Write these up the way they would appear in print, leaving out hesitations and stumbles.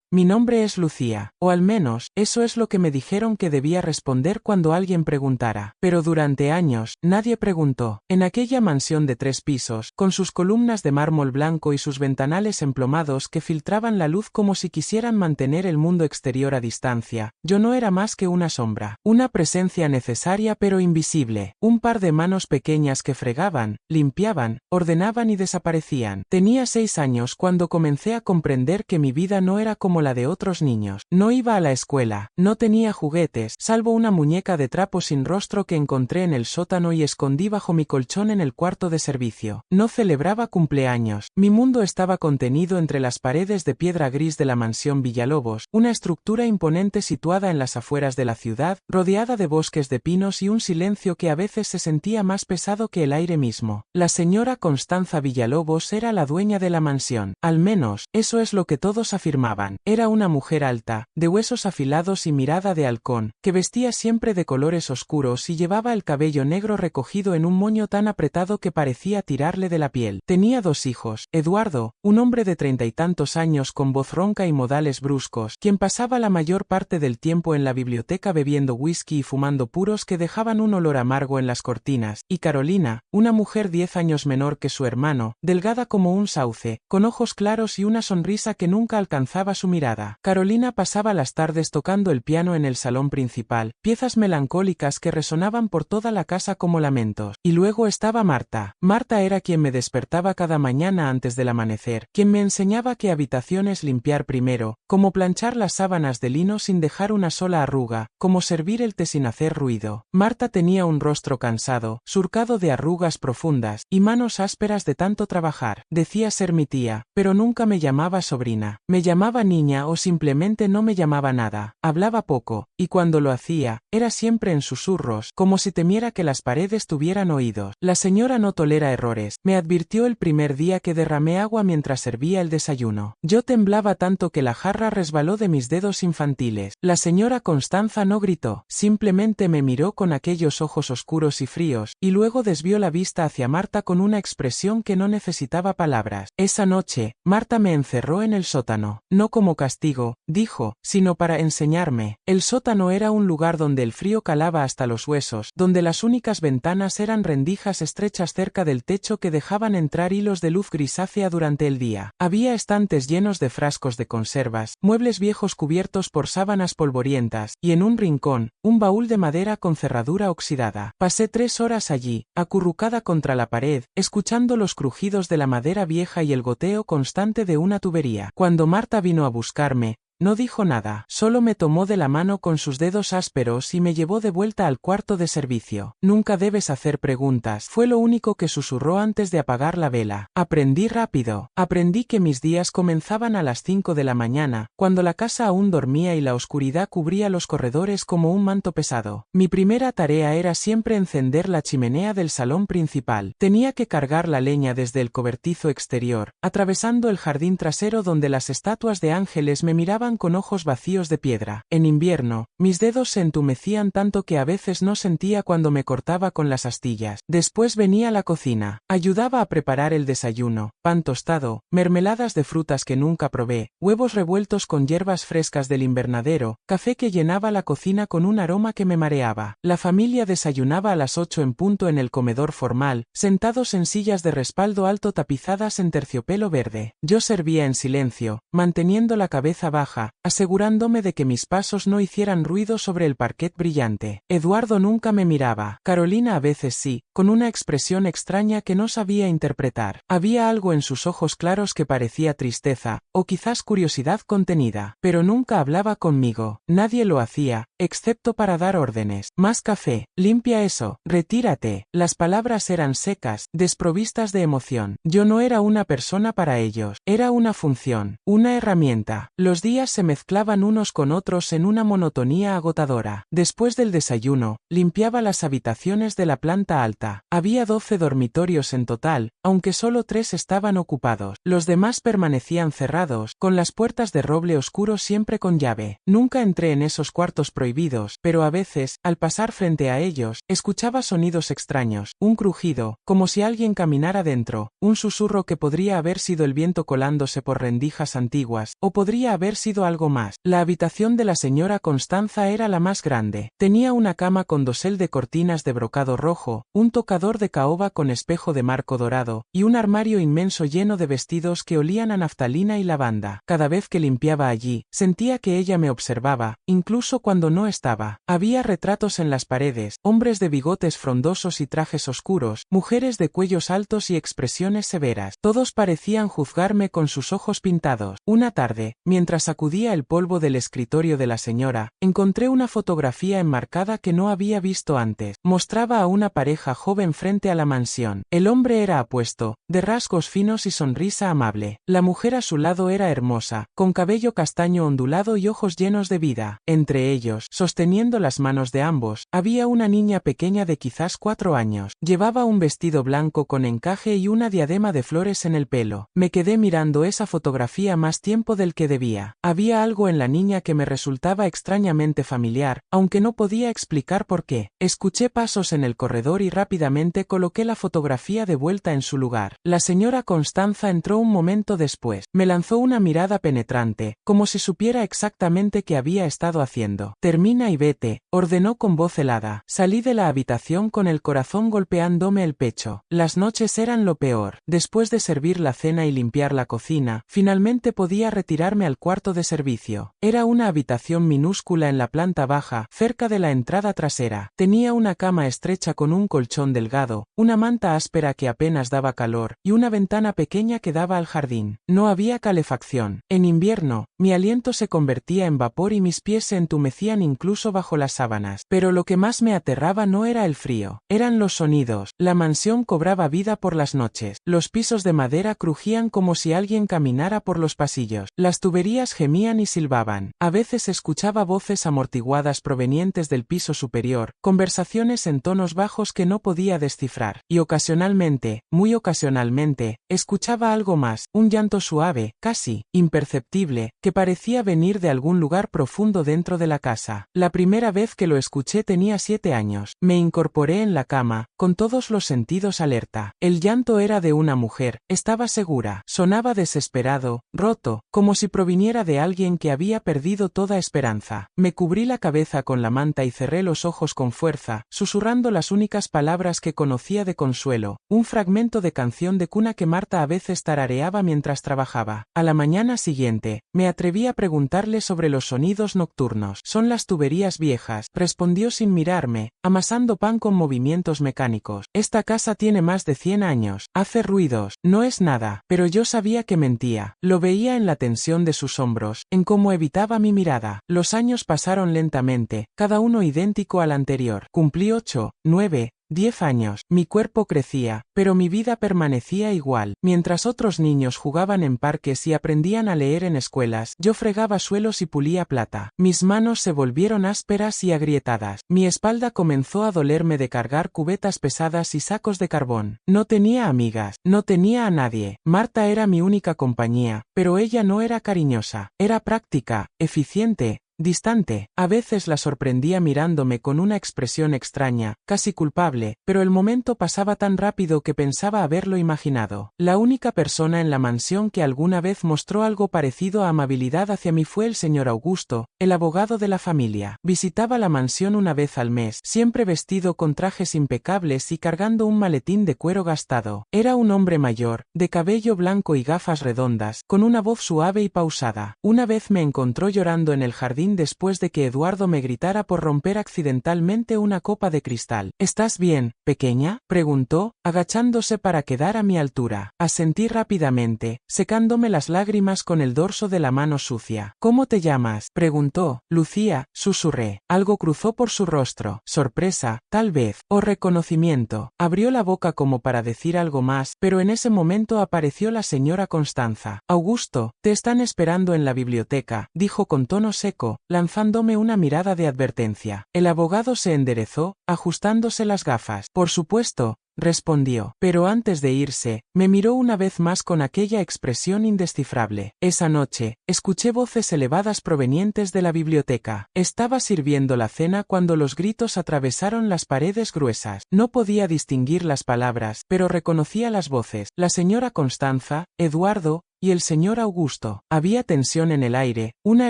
Mi nombre es Lucía, o al menos, eso es lo que me dijeron que debía responder cuando alguien preguntara. Pero durante años, nadie preguntó. En aquella mansión de 3 pisos, con sus columnas de mármol blanco y sus ventanales emplomados que filtraban la luz como si quisieran mantener el mundo exterior a distancia, yo no era más que una sombra, una presencia necesaria pero invisible, un par de manos pequeñas que fregaban, limpiaban, ordenaban y desaparecían. Tenía 6 años cuando comencé a comprender que mi vida no era como la de otros niños. No iba a la escuela, no tenía juguetes, salvo una muñeca de trapo sin rostro que encontré en el sótano y escondí bajo mi colchón en el cuarto de servicio. No celebraba cumpleaños. Mi mundo estaba contenido entre las paredes de piedra gris de la mansión Villalobos, una estructura imponente situada en las afueras de la ciudad, rodeada de bosques de pinos y un silencio que a veces se sentía más pesado que el aire mismo. La señora Constanza Villalobos era la dueña de la mansión. Al menos, eso es lo que todos afirmaban. Era una mujer alta, de huesos afilados y mirada de halcón, que vestía siempre de colores oscuros y llevaba el cabello negro recogido en un moño tan apretado que parecía tirarle de la piel. Tenía 2 hijos, Eduardo, un hombre de 30 y tantos años con voz ronca y modales bruscos, quien pasaba la mayor parte del tiempo en la biblioteca bebiendo whisky y fumando puros que dejaban un olor amargo en las cortinas, y Carolina, una mujer 10 años menor que su hermano, delgada como un sauce, con ojos claros y una sonrisa que nunca alcanzaba su mirada. Carolina pasaba las tardes tocando el piano en el salón principal, piezas melancólicas que resonaban por toda la casa como lamentos. Y luego estaba Marta. Marta era quien me despertaba cada mañana antes del amanecer, quien me enseñaba qué habitaciones limpiar primero, cómo planchar las sábanas de lino sin dejar una sola arruga, cómo servir el té sin hacer ruido. Marta tenía un rostro cansado, surcado de arrugas profundas, y manos ásperas de tanto trabajar. Decía ser mi tía, pero nunca me llamaba sobrina. Me llamaba niña o simplemente no me llamaba nada. Hablaba poco, y cuando lo hacía, era siempre en susurros, como si temiera que las paredes tuvieran oídos. La señora no tolera errores, me advirtió el primer día que derramé agua mientras servía el desayuno. Yo temblaba tanto que la jarra resbaló de mis dedos infantiles. La señora Constanza no gritó, simplemente me miró con aquellos ojos oscuros y fríos, y luego desvió la vista hacia Marta con una expresión que no necesitaba palabras. Esa noche, Marta me encerró en el sótano, no como castigo, dijo, sino para enseñarme. El sótano era un lugar donde el frío calaba hasta los huesos, donde las únicas ventanas eran rendijas estrechas cerca del techo que dejaban entrar hilos de luz grisácea durante el día. Había estantes llenos de frascos de conservas, muebles viejos cubiertos por sábanas polvorientas, y en un rincón, un baúl de madera con cerradura oxidada. Pasé 3 horas allí, acurrucada contra la pared, escuchando los crujidos de la madera vieja y el goteo constante de una tubería. Cuando Marta vino a buscarme, no dijo nada, solo me tomó de la mano con sus dedos ásperos y me llevó de vuelta al cuarto de servicio. Nunca debes hacer preguntas, fue lo único que susurró antes de apagar la vela. Aprendí rápido. Aprendí que mis días comenzaban a las 5 de la mañana, cuando la casa aún dormía y la oscuridad cubría los corredores como un manto pesado. Mi primera tarea era siempre encender la chimenea del salón principal. Tenía que cargar la leña desde el cobertizo exterior, atravesando el jardín trasero donde las estatuas de ángeles me miraban con ojos vacíos de piedra. En invierno, mis dedos se entumecían tanto que a veces no sentía cuando me cortaba con las astillas. Después venía la cocina. Ayudaba a preparar el desayuno, pan tostado, mermeladas de frutas que nunca probé, huevos revueltos con hierbas frescas del invernadero, café que llenaba la cocina con un aroma que me mareaba. La familia desayunaba a las 8 en punto en el comedor formal, sentados en sillas de respaldo alto tapizadas en terciopelo verde. Yo servía en silencio, manteniendo la cabeza baja, asegurándome de que mis pasos no hicieran ruido sobre el parquet brillante. Eduardo nunca me miraba, Carolina a veces sí, con una expresión extraña que no sabía interpretar. Había algo en sus ojos claros que parecía tristeza, o quizás curiosidad contenida, pero nunca hablaba conmigo. Nadie lo hacía, excepto para dar órdenes. Más café, limpia eso, retírate. Las palabras eran secas, desprovistas de emoción. Yo no era una persona para ellos, era una función, una herramienta. Los días se mezclaban unos con otros en una monotonía agotadora. Después del desayuno, limpiaba las habitaciones de la planta alta. Había 12 dormitorios en total, aunque solo 3 estaban ocupados. Los demás permanecían cerrados, con las puertas de roble oscuro siempre con llave. Nunca entré en esos cuartos prohibidos prohibidos, pero a veces, al pasar frente a ellos, escuchaba sonidos extraños, un crujido, como si alguien caminara dentro, un susurro que podría haber sido el viento colándose por rendijas antiguas, o podría haber sido algo más. La habitación de la señora Constanza era la más grande. Tenía una cama con dosel de cortinas de brocado rojo, un tocador de caoba con espejo de marco dorado, y un armario inmenso lleno de vestidos que olían a naftalina y lavanda. Cada vez que limpiaba allí, sentía que ella me observaba, incluso cuando no estaba. Había retratos en las paredes, hombres de bigotes frondosos y trajes oscuros, mujeres de cuellos altos y expresiones severas. Todos parecían juzgarme con sus ojos pintados. Una tarde, mientras sacudía el polvo del escritorio de la señora, encontré una fotografía enmarcada que no había visto antes. Mostraba a una pareja joven frente a la mansión. El hombre era apuesto, de rasgos finos y sonrisa amable. La mujer a su lado era hermosa, con cabello castaño ondulado y ojos llenos de vida. Entre ellos, sosteniendo las manos de ambos, había una niña pequeña de quizás 4 años. Llevaba un vestido blanco con encaje y una diadema de flores en el pelo. Me quedé mirando esa fotografía más tiempo del que debía. Había algo en la niña que me resultaba extrañamente familiar, aunque no podía explicar por qué. Escuché pasos en el corredor y rápidamente coloqué la fotografía de vuelta en su lugar. La señora Constanza entró un momento después. Me lanzó una mirada penetrante, como si supiera exactamente qué había estado haciendo. Termina y vete, ordenó con voz helada. Salí de la habitación con el corazón golpeándome el pecho. Las noches eran lo peor. Después de servir la cena y limpiar la cocina, finalmente podía retirarme al cuarto de servicio. Era una habitación minúscula en la planta baja, cerca de la entrada trasera. Tenía una cama estrecha con un colchón delgado, una manta áspera que apenas daba calor, y una ventana pequeña que daba al jardín. No había calefacción. En invierno, mi aliento se convertía en vapor y mis pies se entumecían incluso bajo las sábanas. Pero lo que más me aterraba no era el frío, eran los sonidos. La mansión cobraba vida por las noches. Los pisos de madera crujían como si alguien caminara por los pasillos. Las tuberías gemían y silbaban. A veces escuchaba voces amortiguadas provenientes del piso superior, conversaciones en tonos bajos que no podía descifrar. Y ocasionalmente, muy ocasionalmente, escuchaba algo más, un llanto suave, casi imperceptible, que parecía venir de algún lugar profundo dentro de la casa. La primera vez que lo escuché tenía 7 años. Me incorporé en la cama, con todos los sentidos alerta. El llanto era de una mujer, estaba segura. Sonaba desesperado, roto, como si proviniera de alguien que había perdido toda esperanza. Me cubrí la cabeza con la manta y cerré los ojos con fuerza, susurrando las únicas palabras que conocía de consuelo, un fragmento de canción de cuna que Marta a veces tarareaba mientras trabajaba. A la mañana siguiente, me atreví a preguntarle sobre los sonidos nocturnos. Son las tuberías viejas, respondió sin mirarme, amasando pan con movimientos mecánicos. Esta casa tiene más de 100 años, hace ruidos, no es nada, pero yo sabía que mentía. Lo veía en la tensión de sus hombros, en cómo evitaba mi mirada. Los años pasaron lentamente, cada uno idéntico al anterior. Cumplí 8, 9, 10 años. Mi cuerpo crecía, pero mi vida permanecía igual. Mientras otros niños jugaban en parques y aprendían a leer en escuelas, yo fregaba suelos y pulía plata. Mis manos se volvieron ásperas y agrietadas. Mi espalda comenzó a dolerme de cargar cubetas pesadas y sacos de carbón. No tenía amigas, no tenía a nadie. Marta era mi única compañía, pero ella no era cariñosa. Era práctica, eficiente, distante. A veces la sorprendía mirándome con una expresión extraña, casi culpable, pero el momento pasaba tan rápido que pensaba haberlo imaginado. La única persona en la mansión que alguna vez mostró algo parecido a amabilidad hacia mí fue el señor Augusto, el abogado de la familia. Visitaba la mansión una vez al mes, siempre vestido con trajes impecables y cargando un maletín de cuero gastado. Era un hombre mayor, de cabello blanco y gafas redondas, con una voz suave y pausada. Una vez me encontró llorando en el jardín después de que Eduardo me gritara por romper accidentalmente una copa de cristal. ¿Estás bien, pequeña?, preguntó, agachándose para quedar a mi altura. Asentí rápidamente, secándome las lágrimas con el dorso de la mano sucia. ¿Cómo te llamas?, preguntó. Lucía, susurré. Algo cruzó por su rostro. Sorpresa, tal vez, o reconocimiento. Abrió la boca como para decir algo más, pero en ese momento apareció la señora Constanza. Augusto, te están esperando en la biblioteca, dijo con tono seco, lanzándome una mirada de advertencia. El abogado se enderezó, ajustándose las gafas. Por supuesto, respondió. Pero antes de irse, me miró una vez más con aquella expresión indescifrable. Esa noche, escuché voces elevadas provenientes de la biblioteca. Estaba sirviendo la cena cuando los gritos atravesaron las paredes gruesas. No podía distinguir las palabras, pero reconocía las voces. La señora Constanza, Eduardo, y el señor Augusto. Había tensión en el aire, una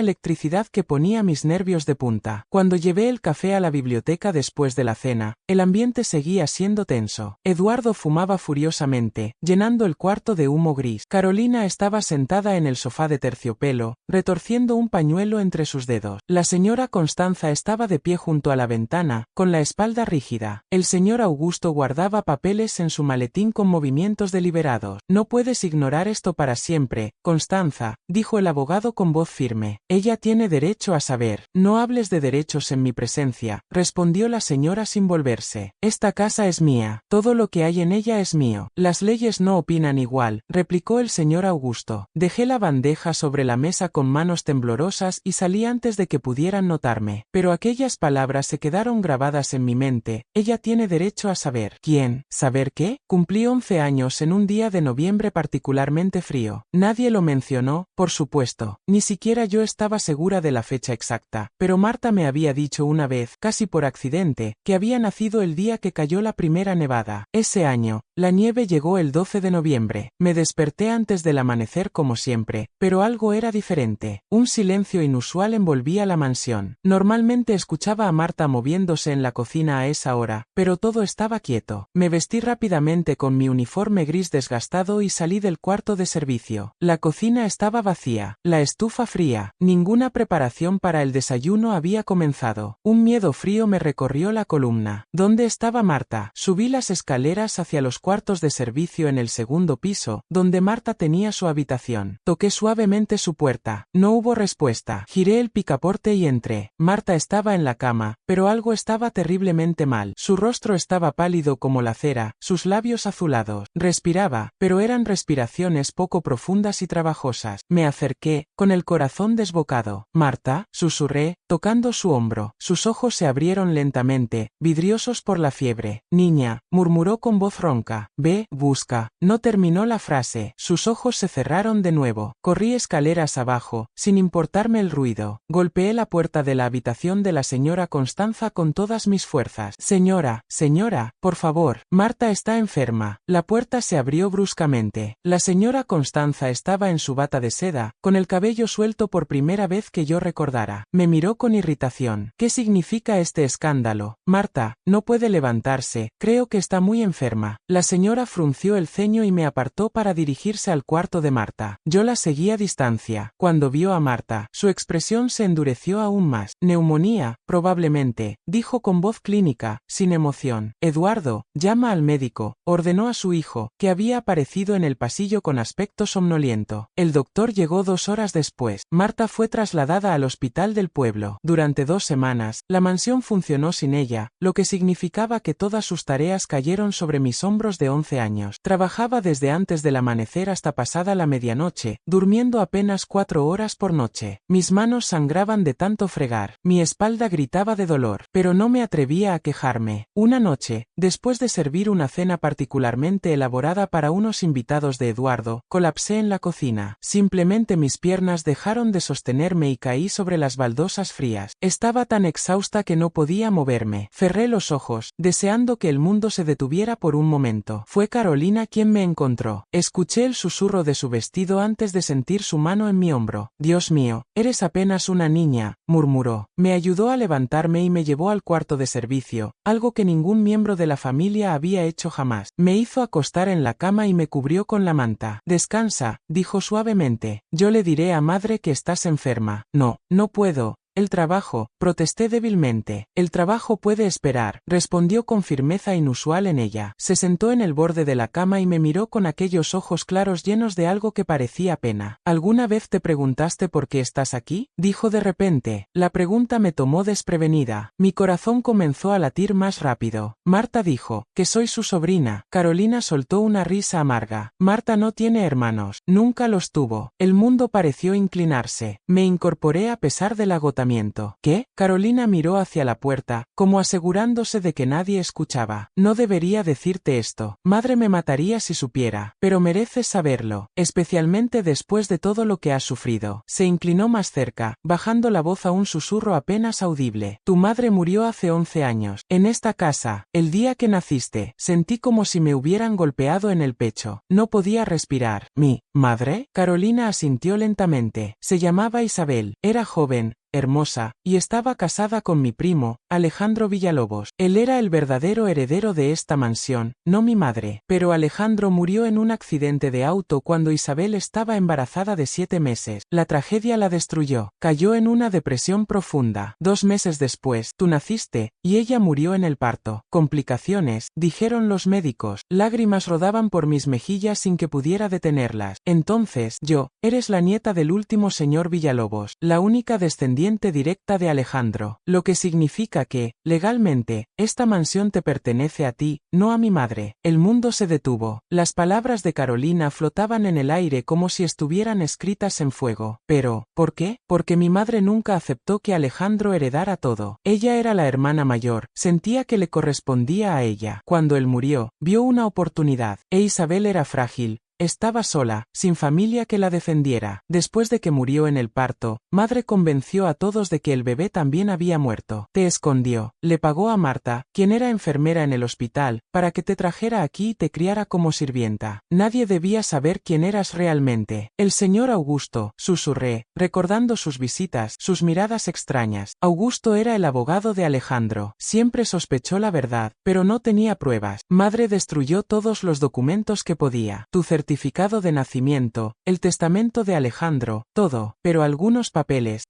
electricidad que ponía mis nervios de punta. Cuando llevé el café a la biblioteca después de la cena, el ambiente seguía siendo tenso. Eduardo fumaba furiosamente, llenando el cuarto de humo gris. Carolina estaba sentada en el sofá de terciopelo, retorciendo un pañuelo entre sus dedos. La señora Constanza estaba de pie junto a la ventana, con la espalda rígida. El señor Augusto guardaba papeles en su maletín con movimientos deliberados. No puedes ignorar esto para siempre. Constanza, dijo el abogado con voz firme. Ella tiene derecho a saber. No hables de derechos en mi presencia, respondió la señora sin volverse. Esta casa es mía. Todo lo que hay en ella es mío. Las leyes no opinan igual, replicó el señor Augusto. Dejé la bandeja sobre la mesa con manos temblorosas y salí antes de que pudieran notarme. Pero aquellas palabras se quedaron grabadas en mi mente. Ella tiene derecho a saber. ¿Quién? ¿Saber qué? Cumplí 11 años en un día de noviembre particularmente frío. Nadie lo mencionó, por supuesto. Ni siquiera yo estaba segura de la fecha exacta, pero Marta me había dicho una vez, casi por accidente, que había nacido el día que cayó la primera nevada. Ese año, la nieve llegó el 12 de noviembre. Me desperté antes del amanecer como siempre, pero algo era diferente. Un silencio inusual envolvía la mansión. Normalmente escuchaba a Marta moviéndose en la cocina a esa hora, pero todo estaba quieto. Me vestí rápidamente con mi uniforme gris desgastado y salí del cuarto de servicio. La cocina estaba vacía, la estufa fría, ninguna preparación para el desayuno había comenzado. Un miedo frío me recorrió la columna. ¿Dónde estaba Marta? Subí las escaleras hacia los cuartos de servicio en el segundo piso, donde Marta tenía su habitación. Toqué suavemente su puerta. No hubo respuesta. Giré el picaporte y entré. Marta estaba en la cama, pero algo estaba terriblemente mal. Su rostro estaba pálido como la cera, sus labios azulados. Respiraba, pero eran respiraciones poco profundas y trabajosas. Me acerqué, con el corazón desbocado. «Marta», susurré, tocando su hombro. Sus ojos se abrieron lentamente, vidriosos por la fiebre. «Niña», murmuró con voz ronca. «Ve, busca». No terminó la frase. Sus ojos se cerraron de nuevo. Corrí escaleras abajo, sin importarme el ruido. Golpeé la puerta de la habitación de la señora Constanza con todas mis fuerzas. «Señora, señora, por favor, Marta está enferma». La puerta se abrió bruscamente. La señora Constanza estaba en su bata de seda, con el cabello suelto por primera vez que yo recordara. Me miró con irritación. «¿Qué significa este escándalo? Marta, no puede levantarse, creo que está muy enferma». La señora frunció el ceño y me apartó para dirigirse al cuarto de Marta. Yo la seguí a distancia. Cuando vio a Marta, su expresión se endureció aún más. «Neumonía, probablemente», dijo con voz clínica, sin emoción. «Eduardo, llama al médico», ordenó a su hijo, que había aparecido en el pasillo con aspecto somnoliento. El doctor llegó 2 horas después. Marta fue trasladada al hospital del pueblo. Durante 2 semanas, la mansión funcionó sin ella, lo que significaba que todas sus tareas cayeron sobre mis hombros de 11 años. Trabajaba desde antes del amanecer hasta pasada la medianoche, durmiendo apenas 4 horas por noche. Mis manos sangraban de tanto fregar. Mi espalda gritaba de dolor, pero no me atrevía a quejarme. Una noche, después de servir una cena particularmente elaborada para unos invitados de Eduardo, colapsé en la cocina. Simplemente mis piernas dejaron de sostenerme y caí sobre las baldosas frías. Estaba tan exhausta que no podía moverme. Cerré los ojos, deseando que el mundo se detuviera por un momento. Fue Carolina quien me encontró. Escuché el susurro de su vestido antes de sentir su mano en mi hombro. «Dios mío, eres apenas una niña», murmuró. Me ayudó a levantarme y me llevó al cuarto de servicio, algo que ningún miembro de la familia había hecho jamás. Me hizo acostar en la cama y me cubrió con la manta. «Descansa», dijo suavemente. «Yo le diré a madre que estás enferma». «No, no puedo». «El trabajo», protesté débilmente. «El trabajo puede esperar», respondió con firmeza inusual en ella. Se sentó en el borde de la cama y me miró con aquellos ojos claros llenos de algo que parecía pena. «¿Alguna vez te preguntaste por qué estás aquí?», dijo de repente. La pregunta me tomó desprevenida. Mi corazón comenzó a latir más rápido. Marta dijo, que soy su sobrina. Carolina soltó una risa amarga. Marta no tiene hermanos. Nunca los tuvo. El mundo pareció inclinarse. Me incorporé a pesar del agotamiento pensamiento. ¿Qué? Carolina miró hacia la puerta, como asegurándose de que nadie escuchaba. No debería decirte esto. Madre me mataría si supiera. Pero mereces saberlo, especialmente después de todo lo que has sufrido. Se inclinó más cerca, bajando la voz a un susurro apenas audible. Tu madre murió hace 11 años. En esta casa, el día que naciste, sentí como si me hubieran golpeado en el pecho. No podía respirar. ¿Mi madre? Carolina asintió lentamente. Se llamaba Isabel. Era joven, hermosa, y estaba casada con mi primo, Alejandro Villalobos. Él era el verdadero heredero de esta mansión, no mi madre. Pero Alejandro murió en un accidente de auto cuando Isabel estaba embarazada de 7 meses. La tragedia la destruyó. Cayó en una depresión profunda. 2 meses después, tú naciste, y ella murió en el parto. Complicaciones, dijeron los médicos. Lágrimas rodaban por mis mejillas sin que pudiera detenerlas. Entonces, eres la nieta del último señor Villalobos, la única descendiente directa de Alejandro, lo que significa que, legalmente, esta mansión te pertenece a ti, no a mi madre. El mundo se detuvo. Las palabras de Carolina flotaban en el aire como si estuvieran escritas en fuego. Pero, ¿por qué? Porque mi madre nunca aceptó que Alejandro heredara todo. Ella era la hermana mayor, sentía que le correspondía a ella. Cuando él murió, vio una oportunidad. Isabel era frágil. Estaba sola, sin familia que la defendiera. Después de que murió en el parto, madre convenció a todos de que el bebé también había muerto. Te escondió. Le pagó a Marta, quien era enfermera en el hospital, para que te trajera aquí y te criara como sirvienta. Nadie debía saber quién eras realmente. El señor Augusto, susurré, recordando sus visitas, sus miradas extrañas. Augusto era el abogado de Alejandro. Siempre sospechó la verdad, pero no tenía pruebas. Madre destruyó todos los documentos que podía. Tu certificado de nacimiento, el testamento de Alejandro, todo, pero algunos papeles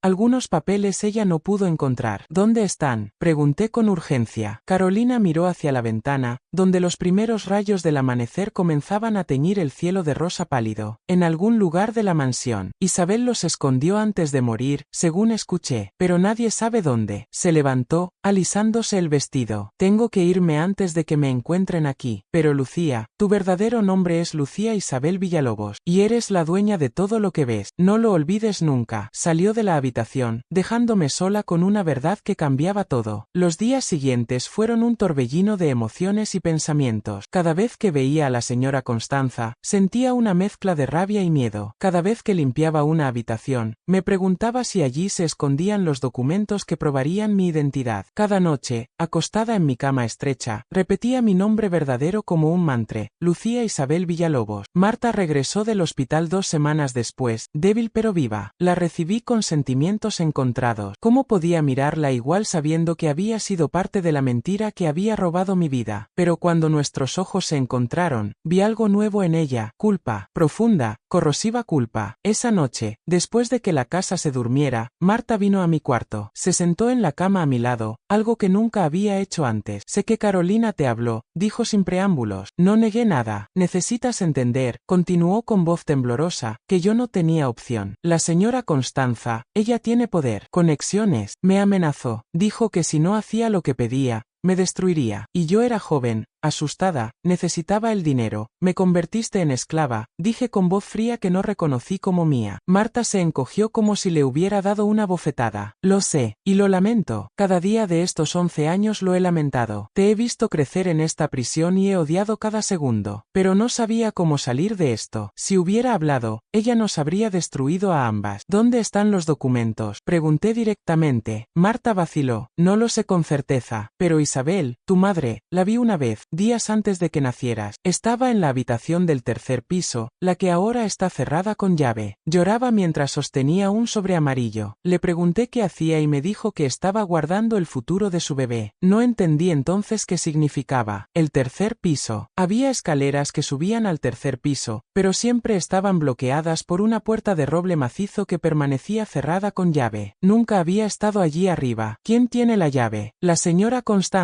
ella no pudo encontrar. ¿Dónde están? Pregunté con urgencia. Carolina miró hacia la ventana, donde los primeros rayos del amanecer comenzaban a teñir el cielo de rosa pálido. En algún lugar de la mansión. Isabel los escondió antes de morir, según escuché, pero nadie sabe dónde. Se levantó, alisándose el vestido. Tengo que irme antes de que me encuentren aquí. Pero Lucía, tu verdadero nombre es Lucía Isabel Villalobos, y eres la dueña de todo lo que ves. No lo olvides nunca. Salió de la habitación, dejándome sola con una verdad que cambiaba todo. Los días siguientes fueron un torbellino de emociones y pensamientos. Cada vez que veía a la señora Constanza, sentía una mezcla de rabia y miedo. Cada vez que limpiaba una habitación, me preguntaba si allí se escondían los documentos que probarían mi identidad. Cada noche, acostada en mi cama estrecha, repetía mi nombre verdadero como un mantra: Lucía Isabel Villalobos. Marta regresó del hospital 2 semanas después, débil pero viva. La recibí con sentimientos encontrados. ¿Cómo podía mirarla igual sabiendo que había sido parte de la mentira que había robado mi vida? Pero cuando nuestros ojos se encontraron, vi algo nuevo en ella: culpa, profunda, corrosiva culpa. Esa noche, después de que la casa se durmiera, Marta vino a mi cuarto. Se sentó en la cama a mi lado, algo que nunca había hecho antes. Sé que Carolina te habló, dijo sin preámbulos. No negué nada. Necesitas entender, continuó con voz temblorosa, que yo no tenía opción. La señora Constanza, ella tiene poder, conexiones, me amenazó. Dijo que si no hacía lo que pedía, me destruiría. Y yo era joven, asustada, necesitaba el dinero. Me convertiste en esclava, dije con voz fría que no reconocí como mía. Marta se encogió como si le hubiera dado una bofetada. Lo sé, y lo lamento. Cada día de estos 11 años lo he lamentado. Te he visto crecer en esta prisión y he odiado cada segundo. Pero no sabía cómo salir de esto. Si hubiera hablado, ella nos habría destruido a ambas. ¿Dónde están los documentos? Pregunté directamente. Marta vaciló. No lo sé con certeza, pero Isabel, tu madre, la vi una vez, días antes de que nacieras. Estaba en la habitación del 3er piso, la que ahora está cerrada con llave. Lloraba mientras sostenía un sobre amarillo. Le pregunté qué hacía y me dijo que estaba guardando el futuro de su bebé. No entendí entonces qué significaba. El 3er piso. Había escaleras que subían al 3er piso, pero siempre estaban bloqueadas por una puerta de roble macizo que permanecía cerrada con llave. Nunca había estado allí arriba. ¿Quién tiene la llave? La señora Constanza.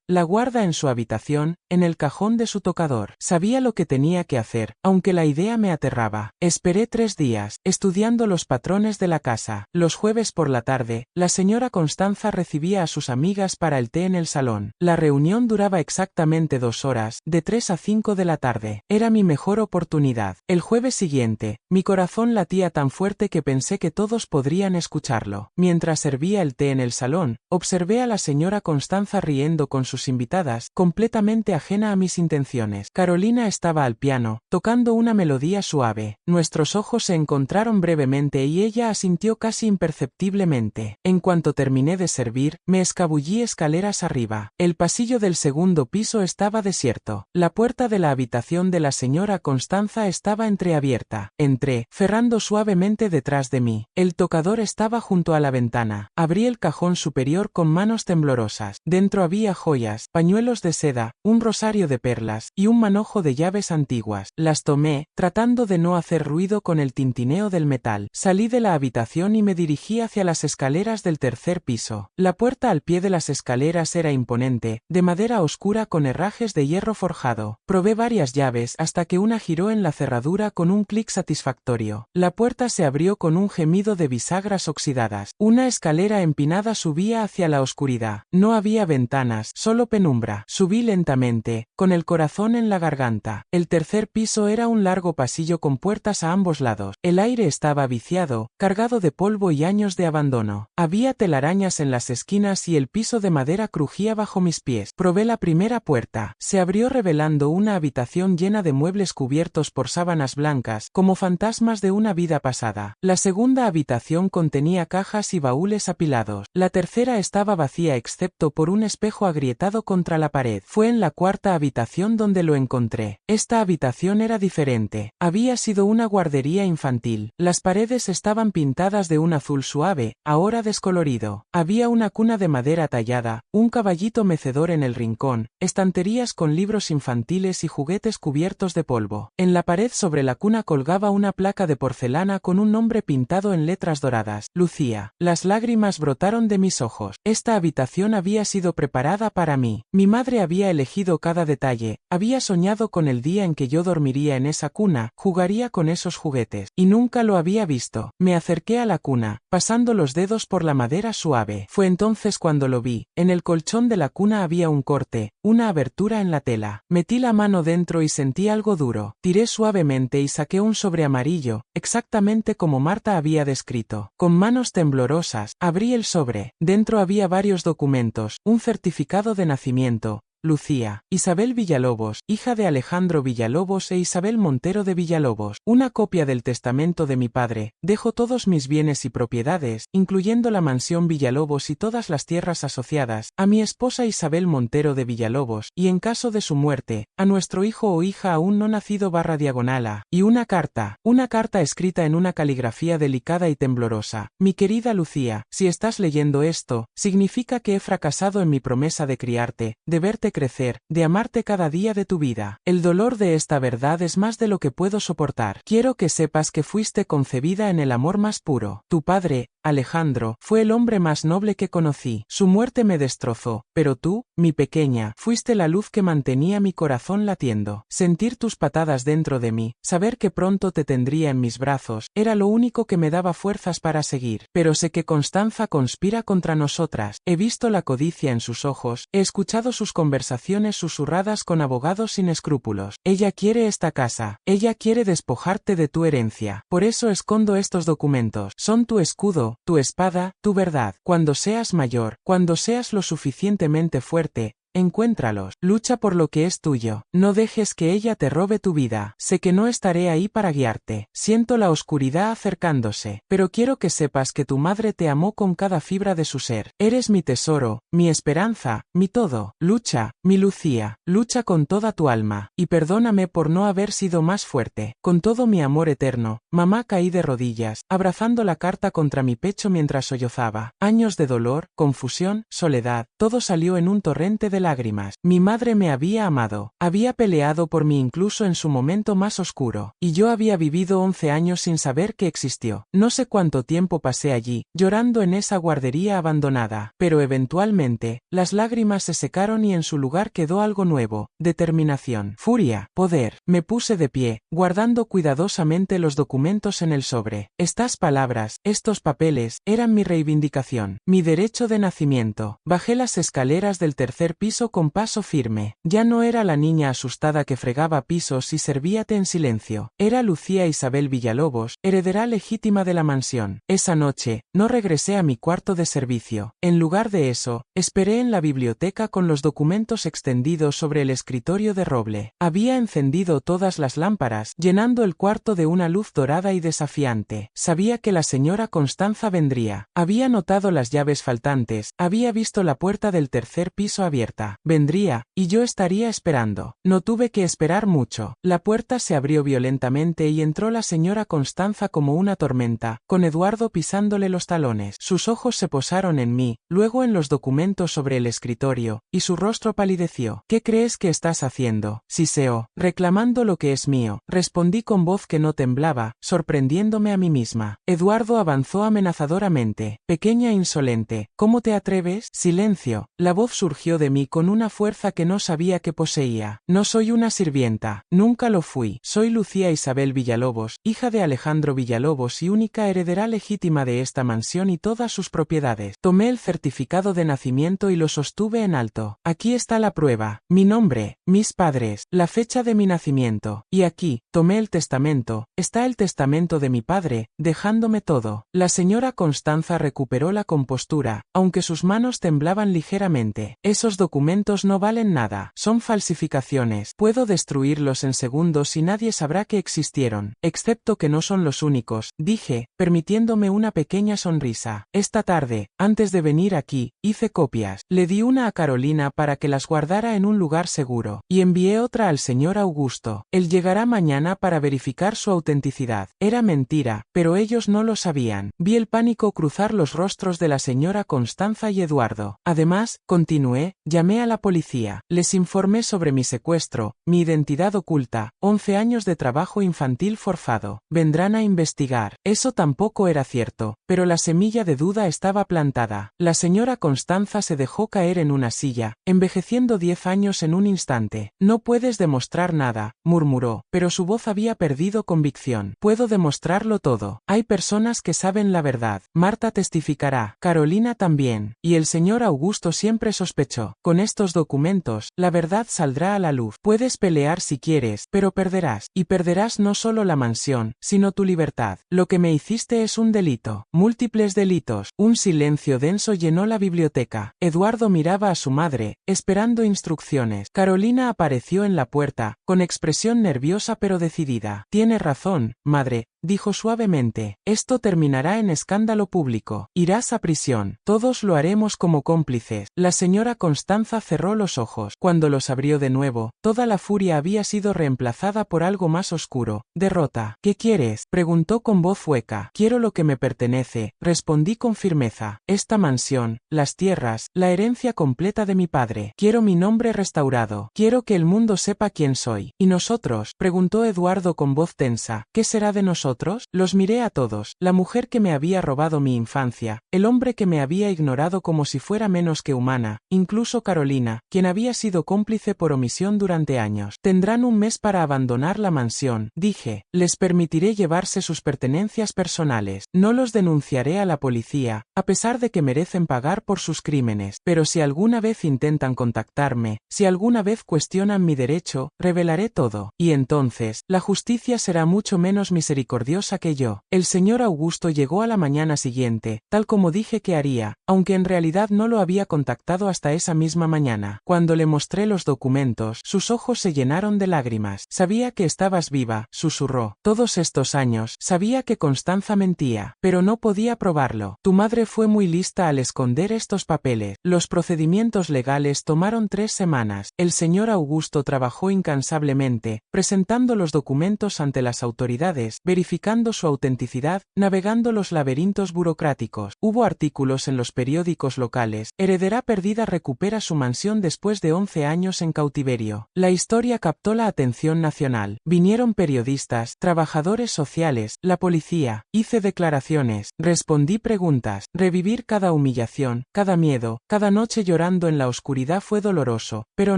La guarda en su habitación, en el cajón de su tocador. Sabía lo que tenía que hacer, aunque la idea me aterraba. Esperé 3 días, estudiando los patrones de la casa. Los jueves por la tarde, la señora Constanza recibía a sus amigas para el té en el salón. La reunión duraba exactamente 2 horas, de 3 a 5 de la tarde. Era mi mejor oportunidad. El jueves siguiente, mi corazón latía tan fuerte que pensé que todos podrían escucharlo. Mientras servía el té en el salón, observé a la señora Constanza riendo con sus invitadas, completamente ajena a mis intenciones. Carolina estaba al piano, tocando una melodía suave. Nuestros ojos se encontraron brevemente y ella asintió casi imperceptiblemente. En cuanto terminé de servir, me escabullí escaleras arriba. El pasillo del segundo piso estaba desierto. La puerta de la habitación de la señora Constanza estaba entreabierta. Entré, cerrando suavemente detrás de mí. El tocador estaba junto a la ventana. Abrí el cajón superior con manos temblorosas. Dentro había joyas, pañuelos de seda, un rosario de perlas y un manojo de llaves antiguas. Las tomé, tratando de no hacer ruido con el tintineo del metal. Salí de la habitación y me dirigí hacia las escaleras del tercer piso. La puerta al pie de las escaleras era imponente, de madera oscura con herrajes de hierro forjado. Probé varias llaves hasta que una giró en la cerradura con un clic satisfactorio. La puerta se abrió con un gemido de bisagras oxidadas. Una escalera empinada subía hacia la oscuridad. No había ventanas, solo penumbra. Subí lentamente, con el corazón en la garganta. El tercer piso era un largo pasillo con puertas a ambos lados. El aire estaba viciado, cargado de polvo y años de abandono. Había telarañas en las esquinas y el piso de madera crujía bajo mis pies. Probé la primera puerta. Se abrió revelando una habitación llena de muebles cubiertos por sábanas blancas, como fantasmas de una vida pasada. La segunda habitación contenía cajas y baúles apilados. La tercera estaba vacía excepto por un espejo agrietado contra la pared. Fue en la cuarta habitación donde lo encontré. Esta habitación era diferente. Había sido una guardería infantil. Las paredes estaban pintadas de un azul suave, ahora descolorido. Había una cuna de madera tallada, un caballito mecedor en el rincón, estanterías con libros infantiles y juguetes cubiertos de polvo. En la pared sobre la cuna colgaba una placa de porcelana con un nombre pintado en letras doradas, Lucía. Las lágrimas brotaron de mis ojos. Esta habitación había sido preparada para mí. Mi madre había elegido cada detalle, había soñado con el día en que yo dormiría en esa cuna, jugaría con esos juguetes, y nunca lo había visto. Me acerqué a la cuna, pasando los dedos por la madera suave. Fue entonces cuando lo vi. En el colchón de la cuna había un corte, una abertura en la tela. Metí la mano dentro y sentí algo duro. Tiré suavemente y saqué un sobre amarillo, exactamente como Marta había descrito. Con manos temblorosas, abrí el sobre. Dentro había varios documentos, un certificado de nacimiento, Lucía, Isabel Villalobos, hija de Alejandro Villalobos e Isabel Montero de Villalobos, una copia del testamento de mi padre, dejo todos mis bienes y propiedades, incluyendo la mansión Villalobos y todas las tierras asociadas, a mi esposa Isabel Montero de Villalobos, y en caso de su muerte, a nuestro hijo o hija aún no nacido /diagonal, y una carta escrita en una caligrafía delicada y temblorosa. Mi querida Lucía, si estás leyendo esto, significa que he fracasado en mi promesa de criarte, de verte crecer, de amarte cada día de tu vida. El dolor de esta verdad es más de lo que puedo soportar. Quiero que sepas que fuiste concebida en el amor más puro. Tu padre, Alejandro, fue el hombre más noble que conocí. Su muerte me destrozó, pero tú, mi pequeña, fuiste la luz que mantenía mi corazón latiendo. Sentir tus patadas dentro de mí, saber que pronto te tendría en mis brazos, era lo único que me daba fuerzas para seguir. Pero sé que Constanza conspira contra nosotras. He visto la codicia en sus ojos, he escuchado sus conversaciones susurradas con abogados sin escrúpulos. Ella quiere esta casa, ella quiere despojarte de tu herencia. Por eso escondo estos documentos. Son tu escudo, tu espada, tu verdad. Cuando seas mayor, cuando seas lo suficientemente fuerte, encuéntralos. Lucha por lo que es tuyo. No dejes que ella te robe tu vida. Sé que no estaré ahí para guiarte. Siento la oscuridad acercándose. Pero quiero que sepas que tu madre te amó con cada fibra de su ser. Eres mi tesoro, mi esperanza, mi todo. Lucha, mi Lucía. Lucha con toda tu alma. Y perdóname por no haber sido más fuerte. Con todo mi amor eterno, mamá. Caí de rodillas, abrazando la carta contra mi pecho mientras sollozaba. Años de dolor, confusión, soledad. Todo salió en un torrente de lágrimas. Mi madre me había amado, había peleado por mí incluso en su momento más oscuro, y yo había vivido 11 años sin saber que existió. No sé cuánto tiempo pasé allí, llorando en esa guardería abandonada, pero eventualmente, las lágrimas se secaron y en su lugar quedó algo nuevo: determinación, furia, poder. Me puse de pie, guardando cuidadosamente los documentos en el sobre. Estas palabras, estos papeles, eran mi reivindicación, mi derecho de nacimiento. Bajé las escaleras del tercer piso con paso firme. Ya no era la niña asustada que fregaba pisos y servía té en silencio. Era Lucía Isabel Villalobos, heredera legítima de la mansión. Esa noche, no regresé a mi cuarto de servicio. En lugar de eso, esperé en la biblioteca con los documentos extendidos sobre el escritorio de roble. Había encendido todas las lámparas, llenando el cuarto de una luz dorada y desafiante. Sabía que la señora Constanza vendría. Había notado las llaves faltantes, había visto la puerta del tercer piso abierta. Vendría, y yo estaría esperando. No tuve que esperar mucho. La puerta se abrió violentamente y entró la señora Constanza como una tormenta, con Eduardo pisándole los talones. Sus ojos se posaron en mí, luego en los documentos sobre el escritorio, y su rostro palideció. ¿Qué crees que estás haciendo? Siseó, reclamando lo que es mío. Respondí con voz que no temblaba, sorprendiéndome a mí misma. Eduardo avanzó amenazadoramente. Pequeña insolente, ¿cómo te atreves? Silencio. La voz surgió de mí con una fuerza que no sabía que poseía. No soy una sirvienta. Nunca lo fui. Soy Lucía Isabel Villalobos, hija de Alejandro Villalobos y única heredera legítima de esta mansión y todas sus propiedades. Tomé el certificado de nacimiento y lo sostuve en alto. Aquí está la prueba. Mi nombre, mis padres, la fecha de mi nacimiento. Y aquí, tomé el testamento. Está el testamento de mi padre, dejándome todo. La señora Constanza recuperó la compostura, aunque sus manos temblaban ligeramente. Esos documentos no valen nada. Son falsificaciones. Puedo destruirlos en segundos y nadie sabrá que existieron. Excepto que no son los únicos, dije, permitiéndome una pequeña sonrisa. Esta tarde, antes de venir aquí, hice copias. Le di una a Carolina para que las guardara en un lugar seguro, y envié otra al señor Augusto. Él llegará mañana para verificar su autenticidad. Era mentira, pero ellos no lo sabían. Vi el pánico cruzar los rostros de la señora Constanza y Eduardo. Además, continué, llamé a la policía. Les informé sobre mi secuestro, mi identidad oculta, 11 años de trabajo infantil forzado. Vendrán a investigar. Eso tampoco era cierto, pero la semilla de duda estaba plantada. La señora Constanza se dejó caer en una silla, envejeciendo 10 años en un instante. No puedes demostrar nada, murmuró, pero su voz había perdido convicción. Puedo demostrarlo todo. Hay personas que saben la verdad. Marta testificará. Carolina también. Y el señor Augusto siempre sospechó. Con estos documentos, la verdad saldrá a la luz. Puedes pelear si quieres, pero perderás. Y perderás no solo la mansión, sino tu libertad. Lo que me hiciste es un delito. Múltiples delitos. Un silencio denso llenó la biblioteca. Eduardo miraba a su madre, esperando instrucciones. Carolina apareció en la puerta, con expresión nerviosa pero decidida. Tienes razón, madre, dijo suavemente. Esto terminará en escándalo público. Irás a prisión. Todos lo haremos como cómplices. La señora Constanza cerró los ojos. Cuando los abrió de nuevo, toda la furia había sido reemplazada por algo más oscuro. Derrota. ¿Qué quieres? Preguntó con voz hueca. Quiero lo que me pertenece, respondí con firmeza. Esta mansión, las tierras, la herencia completa de mi padre. Quiero mi nombre restaurado. Quiero que el mundo sepa quién soy. ¿Y nosotros? Preguntó Eduardo con voz tensa. ¿Qué será de nosotros? Los miré a todos. La mujer que me había robado mi infancia, el hombre que me había ignorado como si fuera menos que humana, incluso Carolina, quien había sido cómplice por omisión durante años. Tendrán un mes para abandonar la mansión, dije. Les permitiré llevarse sus pertenencias personales. No los denunciaré a la policía, a pesar de que merecen pagar por sus crímenes. Pero si alguna vez intentan contactarme, si alguna vez cuestionan mi derecho, revelaré todo. Y entonces, la justicia será mucho menos misericordiosa que yo. El señor Augusto llegó a la mañana siguiente, tal como dije que haría, aunque en realidad no lo había contactado hasta esa misma mañana. Cuando le mostré los documentos, sus ojos se llenaron de lágrimas. Sabía que estabas viva, susurró. Todos estos años, sabía que Constanza mentía, pero no podía probarlo. Tu madre fue muy lista al esconder estos papeles. Los procedimientos legales tomaron 3 semanas. El señor Augusto trabajó incansablemente, presentando los documentos ante las autoridades, verificando verificando su autenticidad, navegando los laberintos burocráticos. Hubo artículos en los periódicos locales. Heredera perdida recupera su mansión después de 11 años en cautiverio. La historia captó la atención nacional. Vinieron periodistas, trabajadores sociales, la policía. Hice declaraciones, respondí preguntas. Revivir cada humillación, cada miedo, cada noche llorando en la oscuridad fue doloroso, pero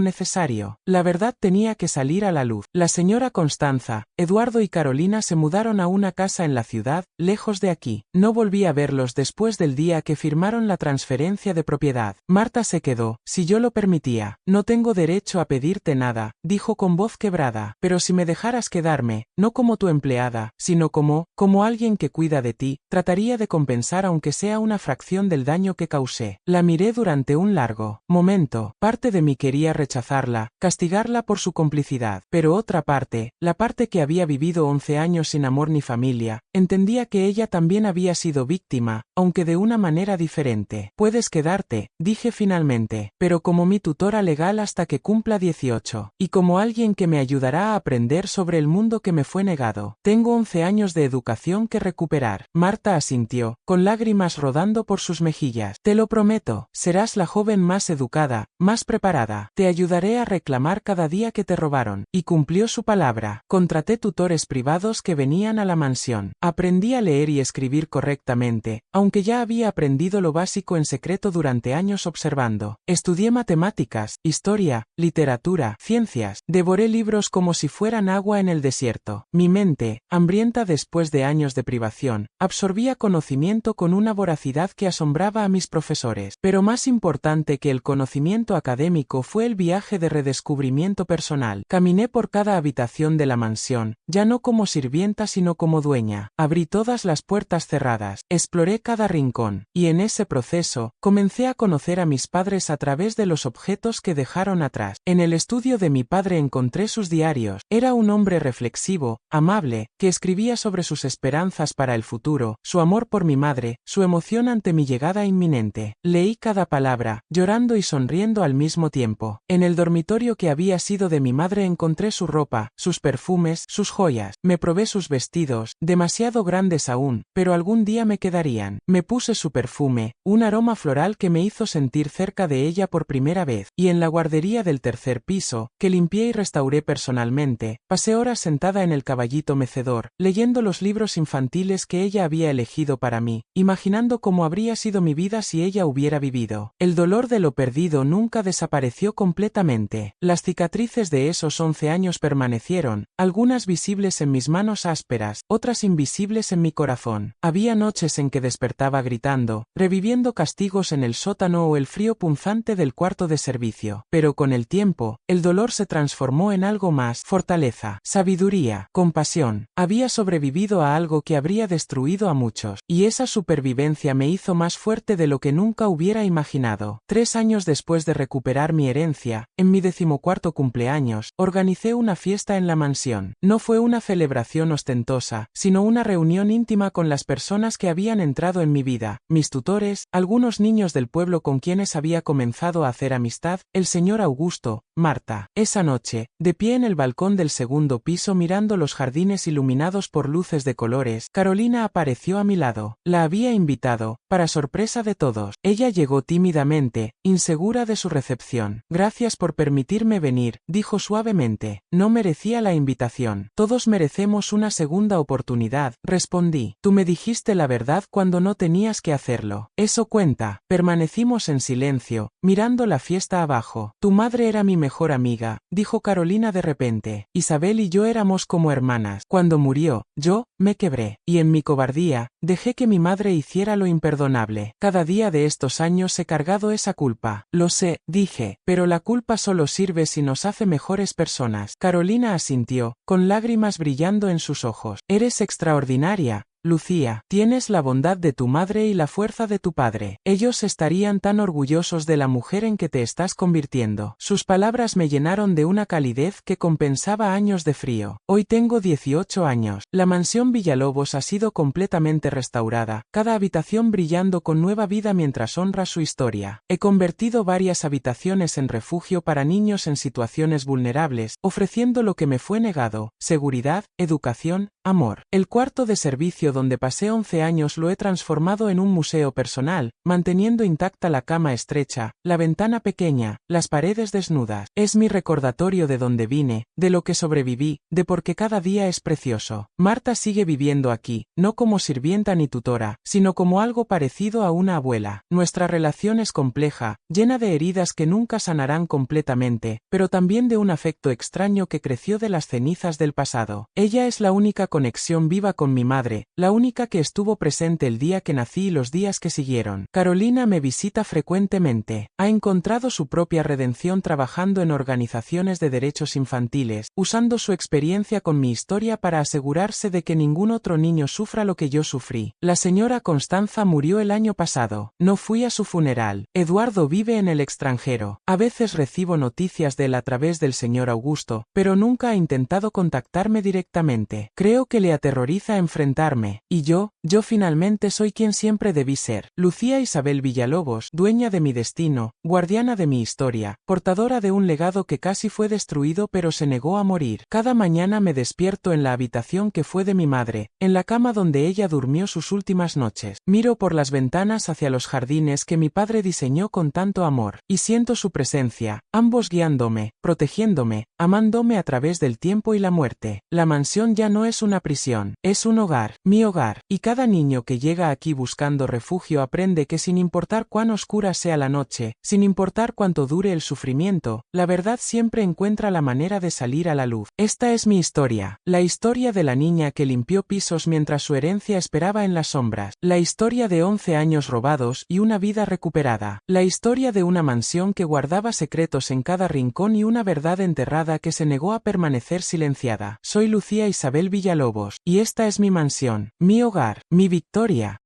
necesario. La verdad tenía que salir a la luz. La señora Constanza, Eduardo y Carolina se mudaron a una casa en la ciudad, lejos de aquí. No volví a verlos después del día que firmaron la transferencia de propiedad. Marta se quedó, si yo lo permitía. No tengo derecho a pedirte nada, dijo con voz quebrada, pero si me dejaras quedarme, no como tu empleada, sino como alguien que cuida de ti, trataría de compensar aunque sea una fracción del daño que causé. La miré durante un largo momento. Parte de mí quería rechazarla, castigarla por su complicidad, pero otra parte, la parte que había vivido 11 años sin amor ni familia, entendía que ella también había sido víctima, aunque de una manera diferente. Puedes quedarte, dije finalmente, pero como mi tutora legal hasta que cumpla 18, y como alguien que me ayudará a aprender sobre el mundo que me fue negado. Tengo 11 años de educación que recuperar. Marta asintió, con lágrimas rodando por sus mejillas. Te lo prometo, serás la joven más educada, más preparada. Te ayudaré a reclamar cada día que te robaron. Y cumplió su palabra. Contraté tutores privados que venían a la mansión. Aprendí a leer y escribir correctamente, aunque ya había aprendido lo básico en secreto durante años observando. Estudié matemáticas, historia, literatura, ciencias. Devoré libros como si fueran agua en el desierto. Mi mente, hambrienta después de años de privación, absorbía conocimiento con una voracidad que asombraba a mis profesores. Pero más importante que el conocimiento académico fue el viaje de redescubrimiento personal. Caminé por cada habitación de la mansión, ya no como sirvienta sino como dueña. Abrí todas las puertas cerradas, exploré cada rincón, y en ese proceso, comencé a conocer a mis padres a través de los objetos que dejaron atrás. En el estudio de mi padre encontré sus diarios. Era un hombre reflexivo, amable, que escribía sobre sus esperanzas para el futuro, su amor por mi madre, su emoción ante mi llegada inminente. Leí cada palabra, llorando y sonriendo al mismo tiempo. En el dormitorio que había sido de mi madre encontré su ropa, sus perfumes, sus joyas. Me probé sus vestidos, demasiado grandes aún, pero algún día me quedarían. Me puse su perfume, un aroma floral que me hizo sentir cerca de ella por primera vez. Y en la guardería del tercer piso, que limpié y restauré personalmente, pasé horas sentada en el caballito mecedor, leyendo los libros infantiles que ella había elegido para mí, imaginando cómo habría sido mi vida si ella hubiera vivido. El dolor de lo perdido nunca desapareció completamente. Las cicatrices de esos 11 años permanecieron, algunas visibles en mis manos ásperas, otras invisibles en mi corazón. Había noches en que despertaba gritando, reviviendo castigos en el sótano o el frío punzante del cuarto de servicio. Pero con el tiempo, el dolor se transformó en algo más: fortaleza, sabiduría, compasión. Había sobrevivido a algo que habría destruido a muchos, y esa supervivencia me hizo más fuerte de lo que nunca hubiera imaginado. 3 años después de recuperar mi herencia, en mi 14º cumpleaños, organicé una fiesta en la mansión. No fue una celebración ostentosa, sino una reunión íntima con las personas que habían entrado en mi vida, mis tutores, algunos niños del pueblo con quienes había comenzado a hacer amistad, el señor Augusto, Marta. Esa noche, de pie en el balcón del segundo piso mirando los jardines iluminados por luces de colores, Carolina apareció a mi lado. La había invitado, para sorpresa de todos. Ella llegó tímidamente, insegura de su recepción. Gracias por permitirme venir, dijo suavemente. No merecía la invitación. Todos merecemos una segunda oportunidad, respondí. Tú me dijiste la verdad cuando no tenías que hacerlo. Eso cuenta. Permanecimos en silencio, mirando la fiesta abajo. Tu madre era mi mejor amiga, dijo Carolina de repente. Isabel y yo éramos como hermanas. Cuando murió, yo me quebré, y en mi cobardía, dejé que mi madre hiciera lo imperdonable. Cada día de estos años he cargado esa culpa. Lo sé, dije, pero la culpa solo sirve si nos hace mejores personas. Carolina asintió, con lágrimas brillando en sus ojos. Eres extraordinaria, Lucía, tienes la bondad de tu madre y la fuerza de tu padre. Ellos estarían tan orgullosos de la mujer en que te estás convirtiendo. Sus palabras me llenaron de una calidez que compensaba años de frío. Hoy tengo 18 años. La mansión Villalobos ha sido completamente restaurada, cada habitación brillando con nueva vida mientras honra su historia. He convertido varias habitaciones en refugio para niños en situaciones vulnerables, ofreciendo lo que me fue negado: seguridad, educación, amor. El cuarto de servicio donde pasé 11 años lo he transformado en un museo personal, manteniendo intacta la cama estrecha, la ventana pequeña, las paredes desnudas. Es mi recordatorio de dónde vine, de lo que sobreviví, de por qué cada día es precioso. Marta sigue viviendo aquí, no como sirvienta ni tutora, sino como algo parecido a una abuela. Nuestra relación es compleja, llena de heridas que nunca sanarán completamente, pero también de un afecto extraño que creció de las cenizas del pasado. Ella es la única conexión viva con mi madre, la única que estuvo presente el día que nací y los días que siguieron. Carolina me visita frecuentemente. Ha encontrado su propia redención trabajando en organizaciones de derechos infantiles, usando su experiencia con mi historia para asegurarse de que ningún otro niño sufra lo que yo sufrí. La señora Constanza murió el año pasado. No fui a su funeral. Eduardo vive en el extranjero. A veces recibo noticias de él a través del señor Augusto, pero nunca ha intentado contactarme directamente. Creo que le aterroriza enfrentarme. Y yo finalmente soy quien siempre debí ser. Lucía Isabel Villalobos, dueña de mi destino, guardiana de mi historia, portadora de un legado que casi fue destruido pero se negó a morir. Cada mañana me despierto en la habitación que fue de mi madre, en la cama donde ella durmió sus últimas noches. Miro por las ventanas hacia los jardines que mi padre diseñó con tanto amor, y siento su presencia, ambos guiándome, protegiéndome, amándome a través del tiempo y la muerte. La mansión ya no es una prisión, es un hogar, mi hogar, y cada niño que llega aquí buscando refugio aprende que sin importar cuán oscura sea la noche, sin importar cuánto dure el sufrimiento, la verdad siempre encuentra la manera de salir a la luz. Esta es mi historia, la historia de la niña que limpió pisos mientras su herencia esperaba en las sombras, la historia de 11 años robados y una vida recuperada, la historia de una mansión que guardaba secretos en cada rincón y una verdad enterrada que se negó a permanecer silenciada. Soy Lucía Isabel Villalobos, y esta es mi mansión, mi hogar, mi victoria.